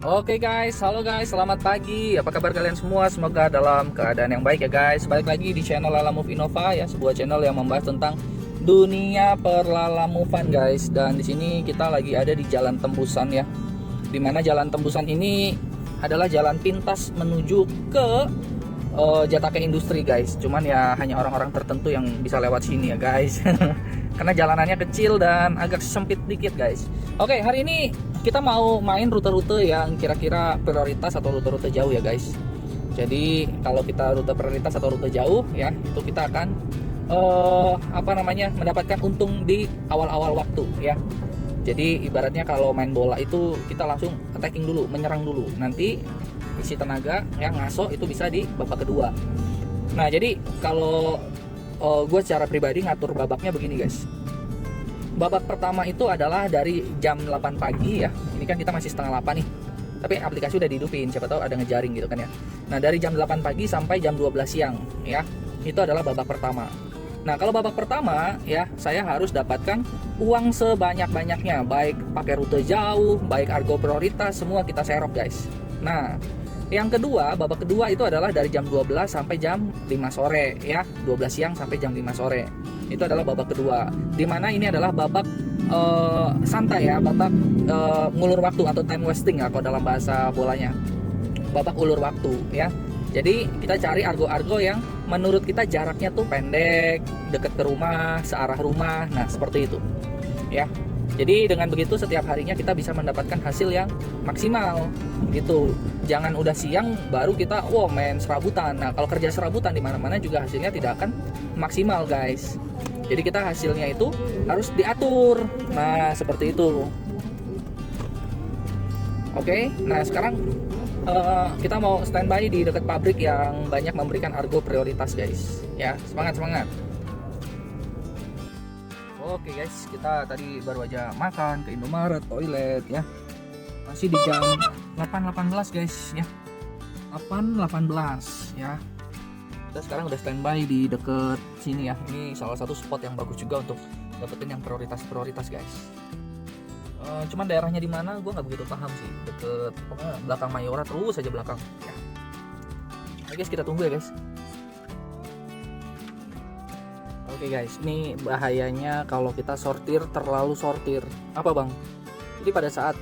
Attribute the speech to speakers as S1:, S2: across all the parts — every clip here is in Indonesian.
S1: Oke guys, halo guys, selamat pagi. Apa kabar kalian semua? Semoga dalam keadaan yang baik ya guys. Balik lagi di channel Lala Move Innova ya, sebuah channel yang membahas tentang dunia perlalamovan guys. Dan di sini kita lagi ada di Jalan Tembusan ya. Dimana Jalan Tembusan ini adalah jalan pintas menuju ke Jataka Industri guys. Cuman ya hanya orang-orang tertentu yang bisa lewat sini ya guys. Karena jalanannya kecil dan agak sempit dikit guys. Oke, hari ini kita mau main rute-rute yang kira-kira prioritas atau rute-rute jauh ya guys. Jadi kalau kita rute prioritas atau rute jauh ya, itu kita akan mendapatkan untung di awal-awal waktu ya. Jadi ibaratnya kalau main bola itu kita langsung attacking dulu, menyerang dulu. Nanti isi tenaga yang ngaso itu bisa di babak kedua. Nah jadi kalau gue secara pribadi ngatur babaknya begini guys. Babak pertama itu adalah dari jam 8 pagi ya. Ini kan kita masih setengah 8 nih. Tapi aplikasi udah dihidupin, siapa tahu ada ngejaring gitu kan ya. Nah, dari jam 8 pagi sampai jam 12 siang ya. Itu adalah babak pertama. Nah, kalau babak pertama ya, saya harus dapatkan uang sebanyak-banyaknya, baik pakai rute jauh, baik argo prioritas, semua kita serok guys. Nah, yang kedua, babak kedua itu adalah dari jam 12 sampai jam 5 sore ya, 12 siang sampai jam 5 sore. Itu adalah babak kedua. Dimana ini adalah babak santai ya, babak ngulur waktu atau time wasting ya kalau dalam bahasa bolanya. Babak ulur waktu ya. Jadi kita cari argo-argo yang menurut kita jaraknya tuh pendek, deket ke rumah, searah rumah. Nah, seperti itu. Ya. Jadi dengan begitu setiap harinya kita bisa mendapatkan hasil yang maksimal gitu. Jangan udah siang baru kita main serabutan. Nah, kalau kerja serabutan di mana-mana juga hasilnya tidak akan maksimal, guys. Jadi kita hasilnya itu harus diatur. Nah, seperti itu. Oke. Nah, sekarang kita mau standby di dekat pabrik yang banyak memberikan argo prioritas, guys. Ya, semangat. Oke guys, kita tadi baru aja makan ke Indomaret, toilet ya. Masih di jam 8.18 guys ya. 8.18 ya. Kita sekarang udah standby di deket sini ya. Ini salah satu spot yang bagus juga untuk dapetin yang prioritas guys. Cuman daerahnya di mana gue nggak begitu paham sih. Deket belakang Mayora, terus aja belakang ya. Oke guys, kita tunggu ya guys. Oke guys, ini bahayanya kalau kita terlalu sortir. Apa bang? Jadi pada saat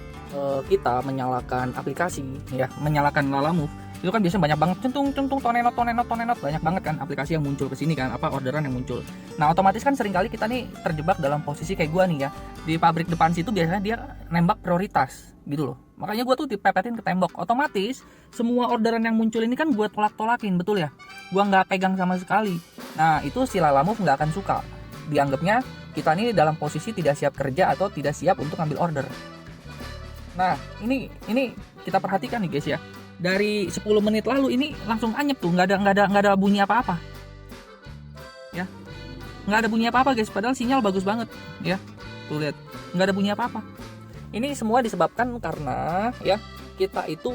S1: kita menyalakan aplikasi ya, menyalakan Lala Move, itu kan biasanya banyak banget centung tonenot, banyak banget kan aplikasi yang muncul ke sini kan, orderan yang muncul. Nah, otomatis kan seringkali kita nih terjebak dalam posisi kayak gua nih ya. Di pabrik depan situ biasanya dia nembak prioritas gitu loh. Makanya gua tuh dipepetin ke tembok. Otomatis semua orderan yang muncul ini kan gua tolak-tolakin, betul ya? Gua nggak pegang sama sekali. Nah, itu si Lala Move nggak akan suka. Dianggapnya kita nih dalam posisi tidak siap kerja atau tidak siap untuk ambil order. Nah, ini kita perhatikan nih guys ya. Dari 10 menit lalu ini langsung anyep tuh, nggak ada bunyi apa-apa. Ya. Nggak ada bunyi apa-apa guys, padahal sinyal bagus banget ya. Tuh lihat, nggak ada bunyi apa-apa. Ini semua disebabkan karena ya kita itu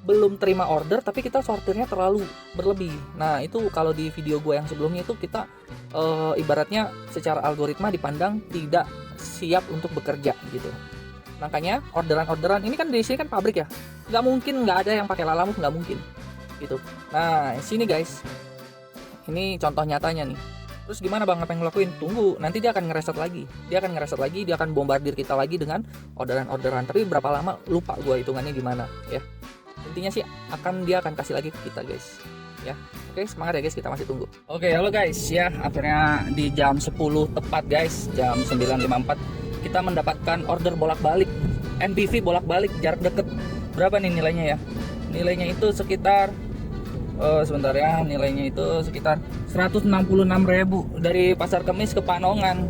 S1: belum terima order tapi kita sortirnya terlalu berlebih. Nah, itu kalau di video gue yang sebelumnya itu kita ibaratnya secara algoritma dipandang tidak siap untuk bekerja gitu. Makanya orderan ini kan di sini kan pabrik ya, nggak mungkin nggak ada yang pakai Lala Move, nggak mungkin gitu. Nah sini guys, ini contoh nyatanya nih. Terus gimana bang, apa yang ngelakuin? Tunggu, nanti dia akan ngereset lagi, dia akan bombardir kita lagi dengan orderan. Tapi berapa lama lupa gue hitungannya gimana ya. Intinya sih dia akan kasih lagi ke kita guys ya. Oke, semangat ya guys, kita masih tunggu. Oke, halo guys ya, akhirnya di jam 10 tepat guys, jam 9.54 kita mendapatkan order bolak-balik NPV bolak-balik jarak deket. Berapa nih nilainya ya? Nilainya itu sekitar sebentar ya, nilainya itu sekitar 166.000 dari Pasar Kemis ke Panongan.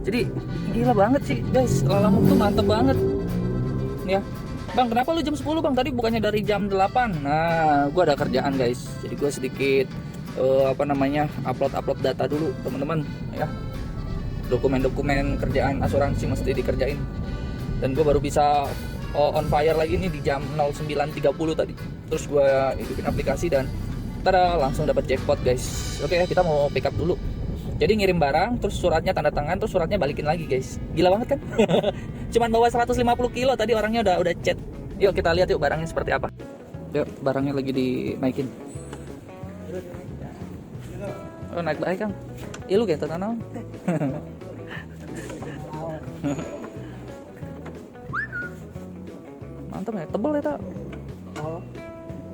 S1: Jadi gila banget sih guys, Lala Move tuh mantep banget ya. Bang, kenapa lu jam 10 bang? Tadi bukannya dari jam 8? Nah, gua ada kerjaan guys. Jadi gua sedikit upload data dulu teman-teman ya. Dokumen-dokumen kerjaan asuransi mesti dikerjain. Dan gue baru bisa on fire lagi nih di jam 09.30 tadi. Terus gue hidupin aplikasi dan langsung dapat jackpot guys. Oke, kita mau pick up dulu. Jadi ngirim barang, terus suratnya tanda tangan, terus suratnya balikin lagi guys. Gila banget kan? Cuman bawa 150 kilo tadi orangnya udah chat. Yuk kita lihat yuk barangnya seperti apa. Yuk barangnya lagi dinaikin. Oh naik baik Kang. Lu gitu naon? Mantap ya, tebel ya tak?
S2: Oh,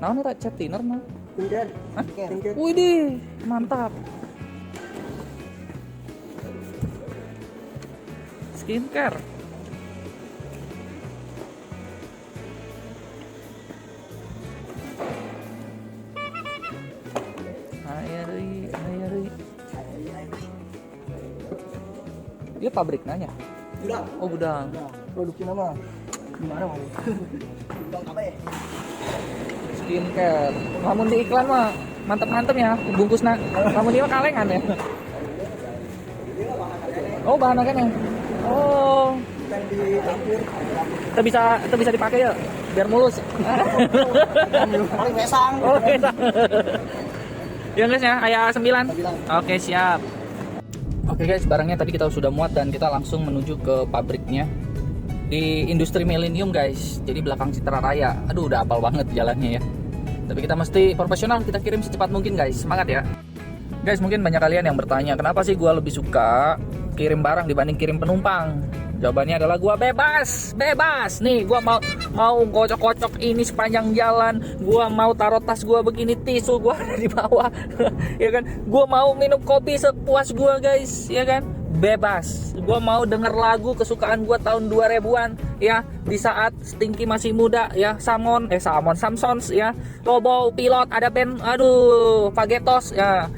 S1: Naon ya tak cat thinner mah?
S2: pindah.
S1: Hah?
S2: Pindah.
S1: Widih, mantap. Skincare. Ayo deui. Dia pabrik nanya.
S2: Gudang.
S1: Oh gudang.
S2: Produksi nama. Gimana mau? Bang apa ya?
S1: Skincare. Lamun di iklan mah mantep-mantep ya bungkusna. Lamun dia mah kalengan ya. Oh bahan akeh. Oh,
S2: Yang di dapur.
S1: itu bisa dipakai ya biar mulus.
S2: Paling mesang.
S1: Oh, ya guys ya, ayah 9. Oke, siap. Oke guys, barangnya tadi kita sudah muat dan kita langsung menuju ke pabriknya di Industri Millennium guys. Jadi belakang Citra Raya. Aduh, udah apal banget jalannya ya. Tapi kita mesti profesional, kita kirim secepat mungkin guys. Semangat ya. Guys, mungkin banyak kalian yang bertanya, kenapa sih gua lebih suka kirim barang dibanding kirim penumpang? Jawabannya adalah gua bebas. Nih, gua mau kocok-kocok ini sepanjang jalan. Gua mau taruh tas gua begini, tisu gua ada di bawah. Ya kan? Gua mau minum kopi sepuas gua, guys, ya kan? Bebas. Gua mau denger lagu kesukaan gua tahun 2000-an ya, di saat Stinky masih muda ya, Samsons ya. Lobo Pilot ada band, aduh, Pagetos ya.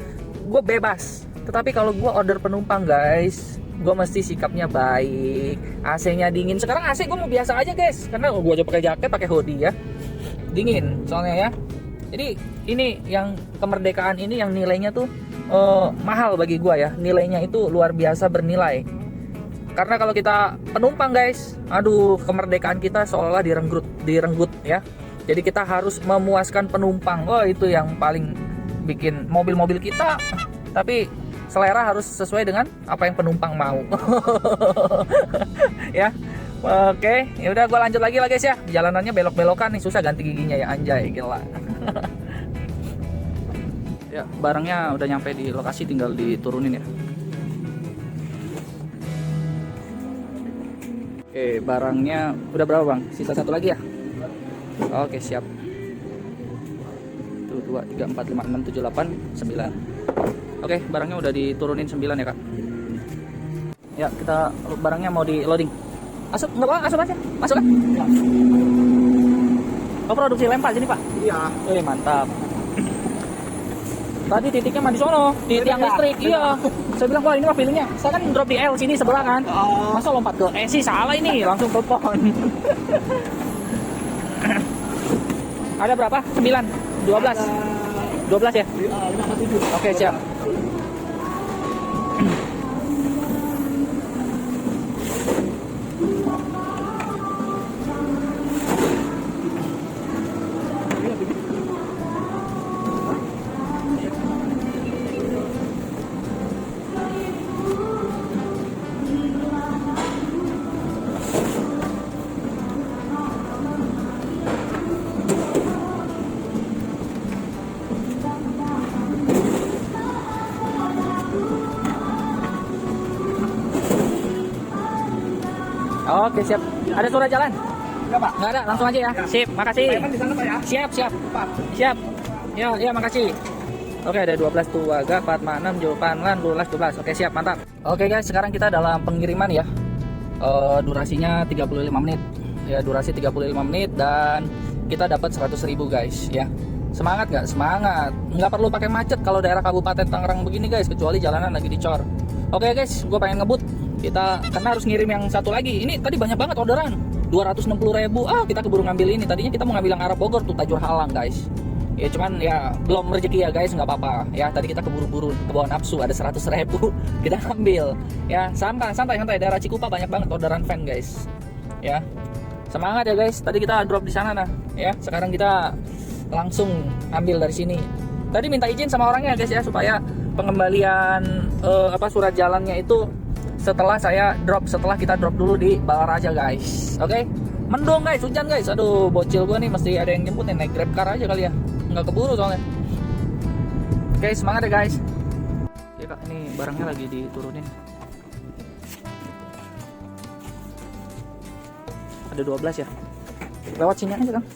S1: Gua bebas. Tetapi kalau gua order penumpang, guys, gue mesti sikapnya baik, AC-nya dingin. Sekarang AC gue mau biasa aja guys, karena gue aja pakai jaket, pakai hoodie ya, dingin soalnya ya. Jadi ini yang kemerdekaan ini yang nilainya tuh mahal bagi gue ya, nilainya itu luar biasa bernilai. Karena kalau kita penumpang guys, aduh, kemerdekaan kita seolah-olah direnggut ya. Jadi kita harus memuaskan penumpang. Oh, itu yang paling bikin mobil-mobil kita, tapi selera harus sesuai dengan apa yang penumpang mau. Ya. Oke, ya udah gua lanjut lagi lah guys ya. Jalanannya belok-belokan nih, susah ganti giginya ya, anjay, gila. Ya, barangnya udah nyampe di lokasi, tinggal diturunin ya. Oke, barangnya udah berapa bang? Sisa satu lagi ya? Oke, siap. 1, 2, 3, 4, 5, 6, 7, 8, 9. Oke, barangnya udah diturunin 9 ya kak. Ya, kita barangnya mau di loading. Asup, nggak apa, asup aja, masuk kan? Oh, produksi lem pak sini pak?
S2: Iya.
S1: Mantap. Tadi titiknya mah di sono, di tiang listrik. Iya. Saya bilang wah ini mah feelingnya. Saya kan drop di L sini sebelah kan. Masa lompat ke sih salah ini, langsung ke pohon. Ada berapa? 9, 12. 12 ya? 5, 7. Oke, siap. Oke, siap. Ada surat jalan?
S2: Enggak, Pak.
S1: Nggak ada, langsung aja ya. Sip, makasih.
S2: Payment di sana, Pak ya.
S1: Siap. Siap. Ya, makasih. Oke, ada 12 tuh agak 4, 6, 8, 12. Oke, siap, mantap. Oke guys, sekarang kita dalam pengiriman ya. Durasinya 35 menit. Ya, durasi 35 menit dan kita dapat 100.000 guys ya. Semangat nggak? Semangat. Nggak perlu pakai macet kalau daerah Kabupaten Tangerang begini guys, kecuali jalanan lagi dicor. Oke guys, gue pengen ngebut. Kita karena harus ngirim yang satu lagi. Ini tadi banyak banget orderan. 260.000. Kita keburu ngambil ini. Tadinya kita mau ngambil yang arah Bogor tuh, Tajur Halang guys. Ya cuman ya belum rezeki ya guys, nggak apa-apa. Ya tadi kita keburu-buru, kebawa nafsu, ada 100.000 kita ambil. Ya santai daerah Cikupa banyak banget orderan fan guys. Ya semangat ya guys. Tadi kita drop di sana nah. Ya sekarang kita langsung ambil dari sini. Tadi minta izin sama orangnya guys ya, supaya pengembalian surat jalannya itu setelah kita drop dulu di Balaraja guys. Oke, Mendung guys, hujan guys. Aduh, bocil gua nih mesti ada yang jemput nih, naik Grab car aja kali ya. Nggak keburu soalnya. Oke, semangat ya guys. Ya Kak, ini barangnya lagi diturunin. Ada 12 ya. Lewat sini aja Kang.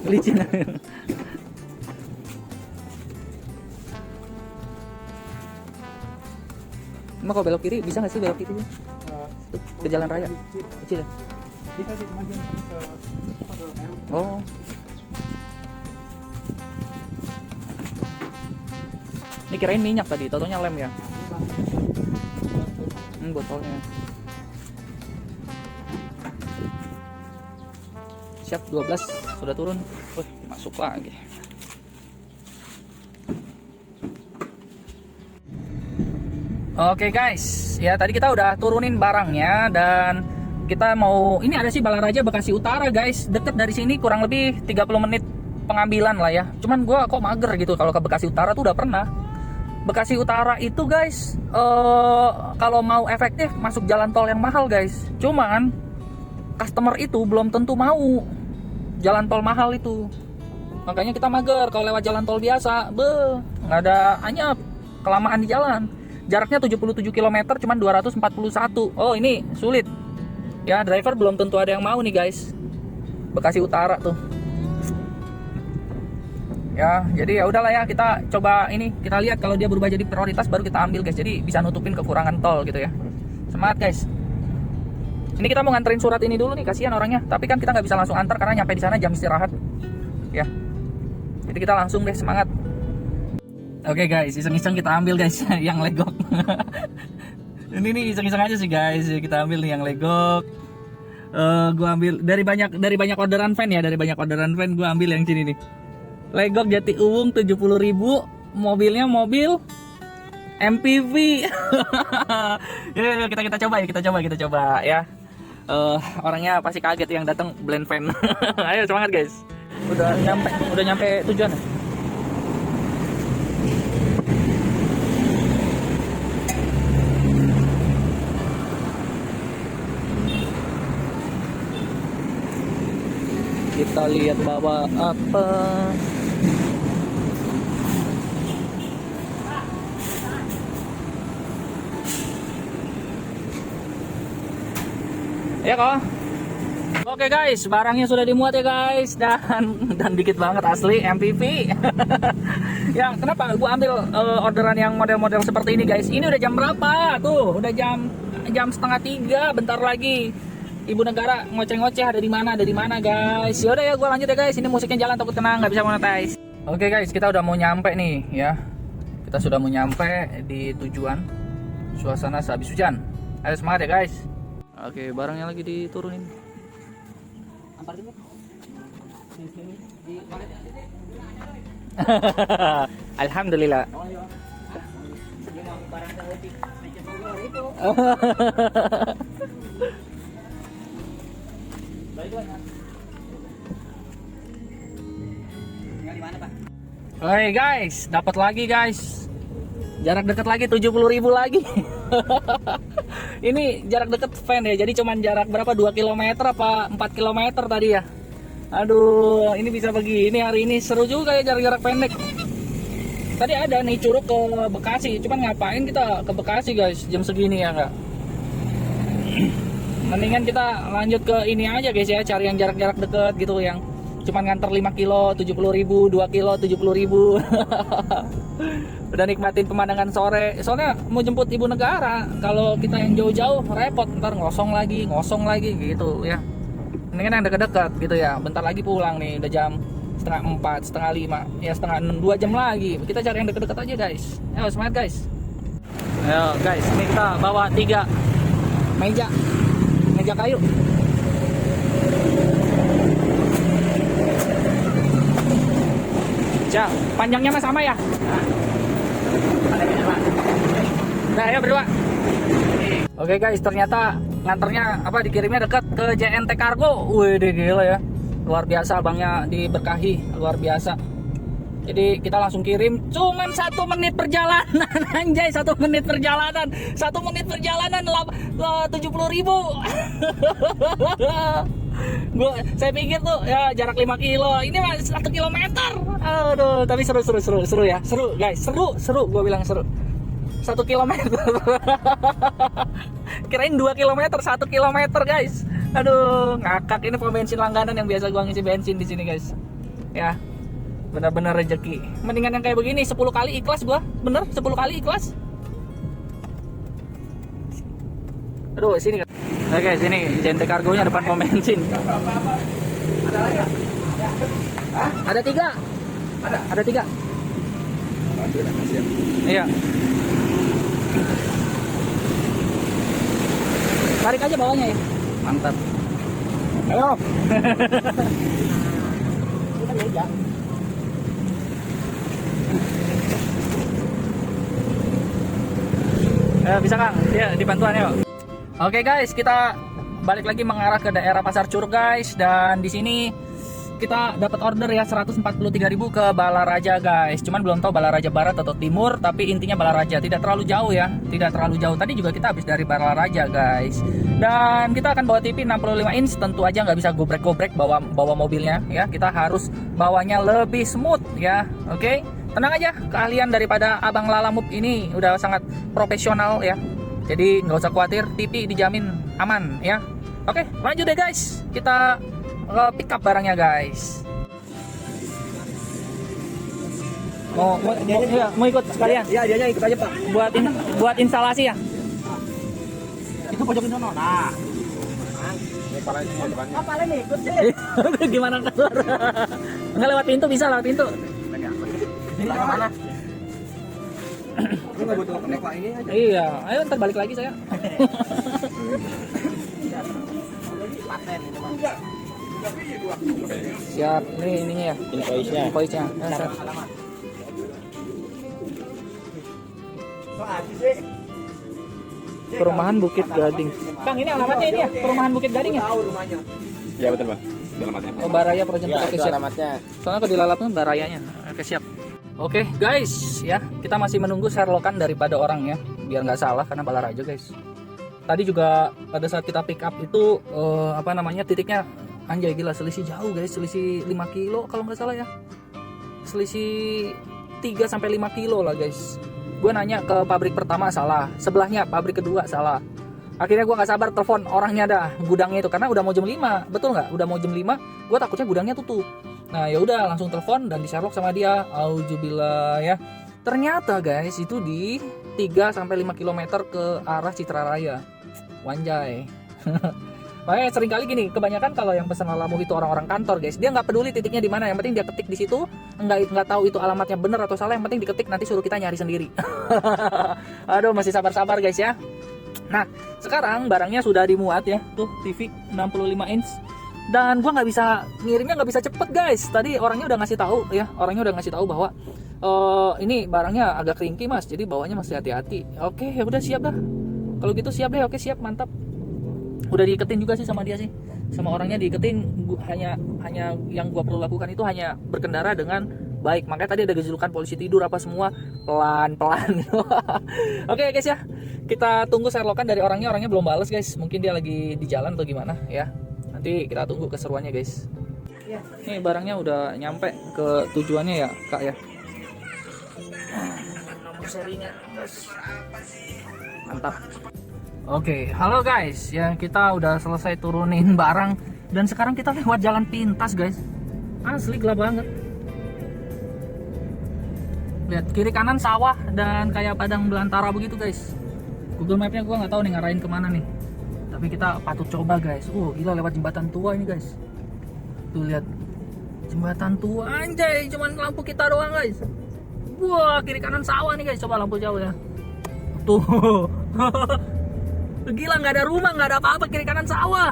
S1: Licin. Emang kalau belok kiri bisa nggak sih belok kiri? Ke jalan raya kecil ya?
S2: Bisa sih cuma jangan ke
S1: Oh. Ini kirain minyak tadi, taunya lem ya? Botolnya. Siap, 12 sudah turun. Masuk lagi. Oke guys, ya tadi kita udah turunin barangnya dan kita mau, ini ada sih Balaraja Bekasi Utara guys, deket dari sini kurang lebih 30 menit pengambilan lah ya. Cuman gua kok mager gitu kalau ke Bekasi Utara tuh udah pernah. Bekasi Utara itu guys, kalau mau efektif masuk jalan tol yang mahal guys. Cuman customer itu belum tentu mau jalan tol mahal itu. Makanya kita mager kalau lewat jalan tol biasa, nggak ada anyap, kelamaan di jalan. Jaraknya 77 km cuman 241. Oh, ini sulit. Ya, driver belum tentu ada yang mau nih guys. Bekasi Utara tuh. Ya, jadi ya udahlah ya, kita coba ini, kita lihat kalau dia berubah jadi prioritas baru kita ambil guys. Jadi bisa nutupin kekurangan tol gitu ya. Semangat guys. Ini kita mau nganterin surat ini dulu nih, kasihan orangnya. Tapi kan kita nggak bisa langsung antar karena nyampe di sana jam istirahat. Ya. Jadi kita langsung deh, semangat. Oke guys, iseng-iseng kita ambil guys yang legok. Ini nih iseng-iseng aja sih guys, kita ambil nih yang legok. Gua ambil dari banyak orderan fan ya, gua ambil yang sini nih. Legok Jati Uwung 70.000, mobilnya mobil MPV. Ya, kita coba ya. Orangnya pasti kaget yang datang blend fan. Ayo semangat guys. Udah nyampe tujuan. Kita lihat bawa apa. Ya kok. Oke guys, barangnya sudah dimuat ya guys, dan dikit banget asli MPV. Ya, kenapa gua ambil orderan yang model-model seperti ini guys? Ini udah jam berapa? Tuh, udah jam 2:30, bentar lagi. Ibu negara ngoceh-ngoceh ada di mana guys. Yaudah ya, gua lanjut ya guys. Ini musiknya jalan takut kena nggak bisa monetize. Oke guys, kita udah mau nyampe nih ya. Kita sudah mau nyampe di tujuan. Suasana sehabis hujan. Ayo semangat ya guys. Oke, barangnya lagi diturunin. Alhamdulillah. Oke guys, dapat lagi guys. Jarak dekat lagi 70.000 lagi. Ini jarak dekat fan ya. Jadi cuman jarak berapa? 2 km apa 4 km tadi ya. Aduh, ini bisa begini hari ini. Seru juga ya jarak-jarak pendek. Tadi ada nih Curug ke Bekasi. Cuman ngapain kita ke Bekasi guys jam segini ya enggak? Mendingan kita lanjut ke ini aja guys ya, cari yang jarak-jarak deket gitu, yang cuman nganter 5 kilo 70.000, 2 kilo 70.000. Udah nikmatin pemandangan sore. Soalnya mau jemput ibu negara, kalau kita yang jauh-jauh repot, ntar ngosong lagi gitu ya. Mendingan yang deket-deket gitu ya. Bentar lagi pulang nih, udah jam 3:30, 4:30, ya setengah 6, 2 jam lagi. Kita cari yang deket-deket aja guys. Ayo semangat guys. Ayo guys, ini kita bawa 3 meja kayu. Ya, panjangnya mah sama ya? Nah, ayo berdua. Oke guys, ternyata nganternya dikirimnya dekat ke JNT Cargo. Wih, gila ya. Luar biasa, abangnya diberkahi, luar biasa. Jadi kita langsung kirim, cuman 1 menit perjalanan. Anjay, 1 menit perjalanan, 1 menit perjalanan 70.000. Saya pikir tuh ya jarak 5 kilo, ini mah 1 kilometer. Aduh, tapi seru ya, seru guys, seru, gue bilang seru. 1 kilometer. Kirain 2 kilometer, 1 kilometer guys. Aduh, ngakak. Ini pom bensin langganan yang biasa gua ngisi bensin di sini guys. Ya, benar-benar rezeki. Mendingan yang kayak begini 10 kali ikhlas gua. Bener, 10 kali ikhlas. Aduh, sini kan. Oke, sini JNT Kargonya depan pom bensin. Ada 3. Ada 3. Iya. Tarik aja bawahnya ya. Mantap. Ayo. Bisa Kang, ya dibantuan yuk. Oke guys, kita balik lagi mengarah ke daerah Pasar Curug guys, dan di sini kita dapat order ya 143.000 ke Balaraja guys. Cuman belum tahu Balaraja Barat atau Timur, tapi intinya Balaraja. Tidak terlalu jauh ya, tidak terlalu jauh. Tadi juga kita habis dari Balaraja guys. Dan kita akan bawa TV 65 inch, tentu aja nggak bisa gobrek-gobrek bawa mobilnya ya. Kita harus bawanya lebih smooth ya. Oke, tenang aja, keahlian daripada Abang Lalamove ini udah sangat profesional ya. Jadi nggak usah khawatir, TV dijamin aman ya. Oke, lanjut deh guys. Kita pick up barangnya guys. Mau ikut sekalian?
S2: Iya, dia ikut aja Pak.
S1: Buat instalasi ya.
S2: Itu pojokin sono. Nah. Apa nih ikut sih?
S1: Gimana keluar? Enggak lewat pintu, bisa lewat pintu.
S2: Ini mana? Ini nggak butuh connect Pak, ini aja.
S1: Iya, ayo ntar balik lagi saya.
S2: Paten ini Pak.
S1: Siap, ini ininya ya. Invoice-nya.
S2: Alamat.
S1: Perumahan Bukit Gading. Kang, ini alamatnya ini ya? Perumahan Bukit Gading ya?
S2: Tahu rumahnya.
S3: Ya betul Bang, itu alamatnya.
S1: Oh, Baraya Projen
S2: Ya,
S1: Oke,
S2: itu
S1: siap.
S2: alamatnya.
S1: Soalnya kalau dilalapnya Barayanya. Oke, siap. Oke guys, ya kita masih menunggu Sherlockan daripada orang ya, biar nggak salah karena Balaraja guys. Tadi juga pada saat kita pick up itu titiknya anjay gila, selisih jauh guys, selisih 5 kilo kalau nggak salah ya, selisih 3 sampai 5 kilo lah guys. Gue nanya ke pabrik pertama salah, sebelahnya pabrik kedua salah. Akhirnya gue nggak sabar telepon orangnya dah, gudangnya itu, karena udah mau jam 5, betul nggak? Udah mau jam 5, gue takutnya gudangnya tutup. Nah ya udah langsung telepon dan di Sherlock sama dia. Auzubillah ya. Ternyata guys itu di 3 sampai 5 km ke arah Citra Raya. Wanjay. Makanya sering kali gini, kebanyakan kalau yang pesan Lalamove itu orang-orang kantor guys, dia nggak peduli titiknya di mana, yang penting dia ketik di situ, nggak tahu itu alamatnya bener atau salah, yang penting diketik, nanti suruh kita nyari sendiri. Aduh, masih sabar-sabar guys ya. Nah sekarang barangnya sudah dimuat ya, tuh TV 65 inch. Dan gua nggak bisa ngirimnya, nggak bisa cepet guys. Tadi orangnya udah ngasih tahu ya, bahwa ini barangnya agak ringkih mas, jadi bawanya masih hati-hati. Oke ya udah siap dah. Kalau gitu siap deh, oke siap, mantap. Udah diiketin juga sih sama dia sih, sama orangnya diiketin. Hanya yang gua perlu lakukan itu hanya berkendara dengan baik. Makanya tadi ada gejulukan polisi tidur apa semua, pelan-pelan. Oke guys ya, kita tunggu Sherlockan dari orangnya belum bales guys. Mungkin dia lagi di jalan atau gimana ya. Nanti kita tunggu keseruannya guys. Nih barangnya udah nyampe ke tujuannya ya kak ya. Nomor serinya guys. Mantap. Oke, halo guys ya, kita udah selesai turunin barang dan sekarang kita lewat jalan pintas guys. Asli gelap banget. Lihat kiri kanan sawah dan kayak padang belantara begitu guys. Google Mapnya gua nggak tahu nih ngarahin kemana nih. Tapi kita patut coba guys. Gila lewat jembatan tua ini guys. Tuh lihat jembatan tua, anjay, cuman lampu kita doang guys. Wah, kiri kanan sawah nih guys. Coba lampu jauh ya. Tuh. Gila, nggak ada rumah, nggak ada apa-apa, kiri kanan sawah.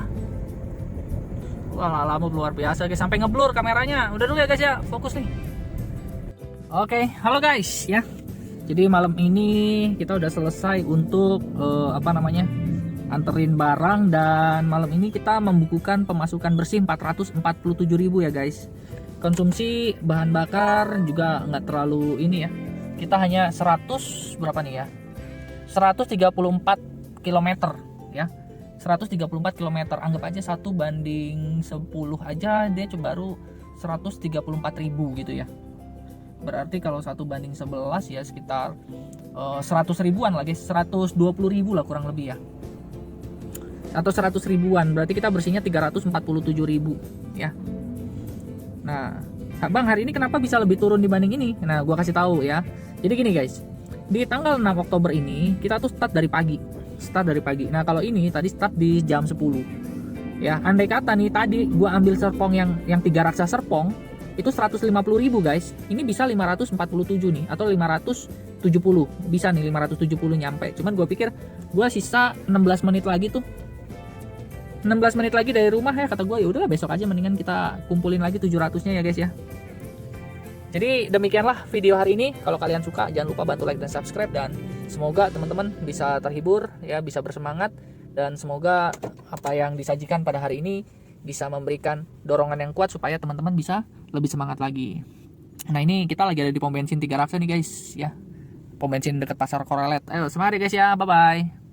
S1: Wah, Lalamove luar biasa guys, sampai ngeblur kameranya. Udah dulu ya guys ya, fokus nih. Oke, halo guys ya. Jadi malam ini kita udah selesai untuk anterin barang, dan malam ini kita membukukan pemasukan bersih 447.000 ya guys. konsumsi bahan bakar juga nggak terlalu ini ya. Kita hanya 100 berapa nih ya? 134 km ya. 134 km, anggap aja 1/10 aja dia baru 134.000 gitu ya. Berarti kalau 1/11 ya sekitar 100 ribuan lagi, 120.000 lah kurang lebih ya. Atau 100 ribuan, berarti kita bersihnya 347.000 ya. Nah, Bang, hari ini kenapa bisa lebih turun dibanding ini? Nah, gua kasih tahu ya. Jadi gini guys, di tanggal 6 Oktober ini kita tuh start dari pagi. Nah, kalau ini tadi start di jam 10. Ya, andai kata nih tadi gua ambil serpong yang 3 raksa serpong itu 150.000 guys. Ini bisa 547 nih atau 570. Bisa nih 570 nyampe. Cuman gua pikir gua sisa 16 menit lagi tuh. 16 menit lagi dari rumah ya, kata gue ya udahlah besok aja mendingan kita kumpulin lagi 700-nya ya guys ya. Jadi demikianlah video hari ini. Kalau kalian suka jangan lupa bantu like dan subscribe, dan semoga teman-teman bisa terhibur ya, bisa bersemangat, dan semoga apa yang disajikan pada hari ini bisa memberikan dorongan yang kuat supaya teman-teman bisa lebih semangat lagi. Nah, ini kita lagi ada di pom bensin 3 raksa nih guys ya. Pom bensin dekat pasar Korelet. Ayo semangat ya guys ya. Bye bye.